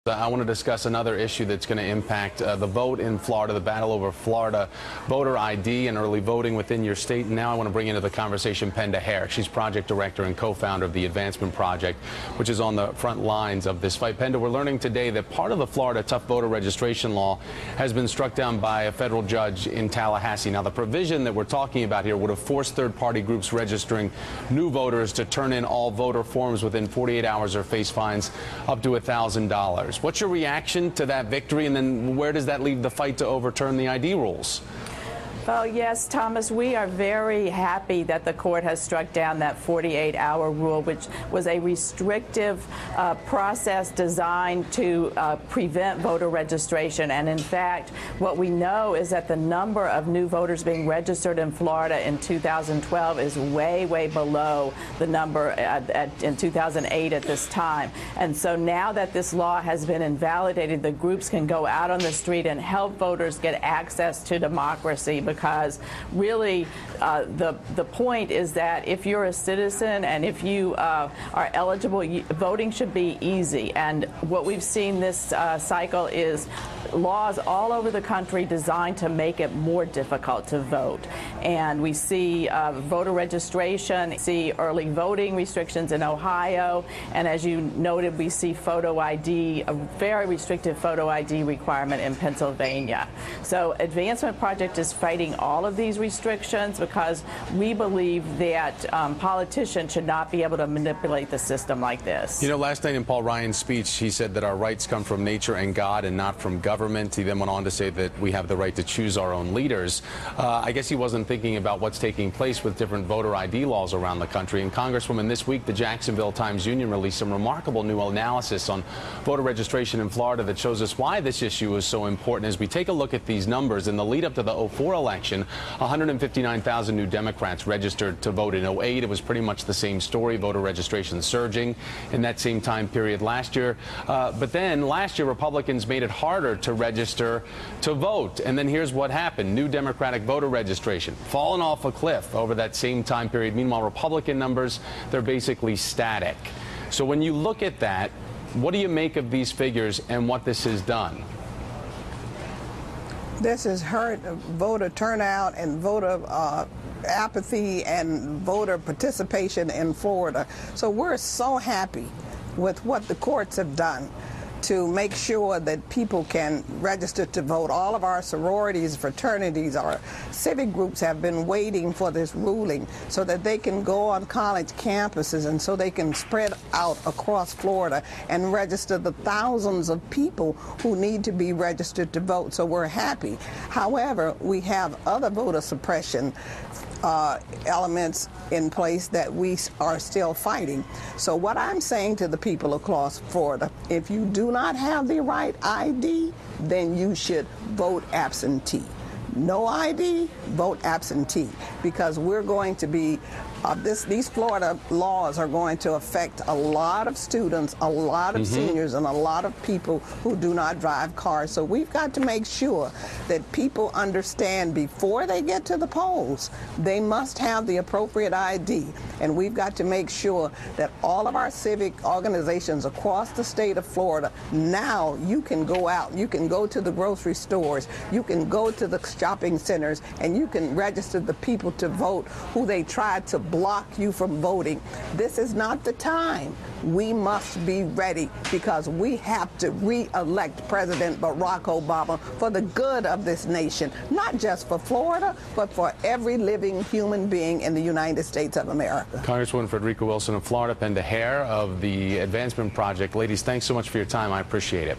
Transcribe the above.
I want to discuss another issue that's going to impact the vote in Florida, the battle over Florida voter ID and early voting within your state. And now I want to bring into the conversation Penda Hare. She's project director and co-founder of the Advancement Project, which is on the front lines of this fight. Penda, we're learning today that part of the Florida tough voter registration law has been struck down by a federal judge in Tallahassee. Now, the provision that we're talking about here would have forced third-party groups registering new voters to turn in all voter forms within 48 hours or face fines up to $1,000. What's your reaction to that victory, and then where does that leave the fight to overturn the ID rules? Well, yes, Thomas, we are very happy that the court has struck down that 48-hour rule, which was a restrictive process designed to prevent voter registration. And in fact, what we know is that the number of new voters being registered in Florida in 2012 is way, way below the number in 2008 at this time. And so now that this law has been invalidated, the groups can go out on the street and help voters get access to democracy, because really the point is that if you're a citizen and if you are eligible, voting should be easy. And what we've seen this cycle is laws all over the country designed to make it more difficult to vote. And we see voter registration, see early voting restrictions in Ohio, and as you noted, we see photo ID, a very restrictive photo ID requirement in Pennsylvania. So Advancement Project is fighting all of these restrictions because we believe that politicians should not be able to manipulate the system like this. You know, last night in Paul Ryan's speech, he said that our rights come from nature and God and not from government. He then went on to say that we have the right to choose our own leaders. I guess he wasn't thinking about what's taking place with different voter ID laws around the country. And Congresswoman, this week, the Jacksonville Times-Union released some remarkable new analysis on voter registration in Florida that shows us why this issue is so important. As we take a look at these numbers, in the lead up to the 2004 election, 159,000 new Democrats registered to vote. In 2008, it was pretty much the same story, voter registration surging in that same time period last year. But then last year, Republicans made it harder to register to vote. And then here's what happened. New Democratic voter registration fallen off a cliff over that same time period. Meanwhile, Republican numbers, they're basically static. So when you look at that, what do you make of these figures and what this has done? This has hurt voter turnout and voter apathy and voter participation in Florida. So we're so happy with what the courts have done to make sure that people can register to vote. All of our sororities, fraternities, our civic groups have been waiting for this ruling so that they can go on college campuses and so they can spread out across Florida and register the thousands of people who need to be registered to vote. So we're happy. However, we have other voter suppression elements in place that we are still fighting. So what I'm saying to the people across Florida, if you do not have the right ID, then you should vote absentee. No ID, vote absentee, because we're going to be these Florida laws are going to affect a lot of students, a lot of seniors, and a lot of people who do not drive cars. So we've got to make sure that people understand before they get to the polls, they must have the appropriate ID. And we've got to make sure that all of our civic organizations across the state of Florida, now you can go out, you can go to the grocery stores, you can go to the shopping centers, and you can register the people to vote who they tried to block you from voting. This is not the time. We must be ready because we have to re-elect President Barack Obama for the good of this nation, not just for Florida, but for every living human being in the United States of America. Congresswoman Frederica Wilson of Florida, Penda Hare of the Advancement Project. Ladies, thanks so much for your time. I appreciate it.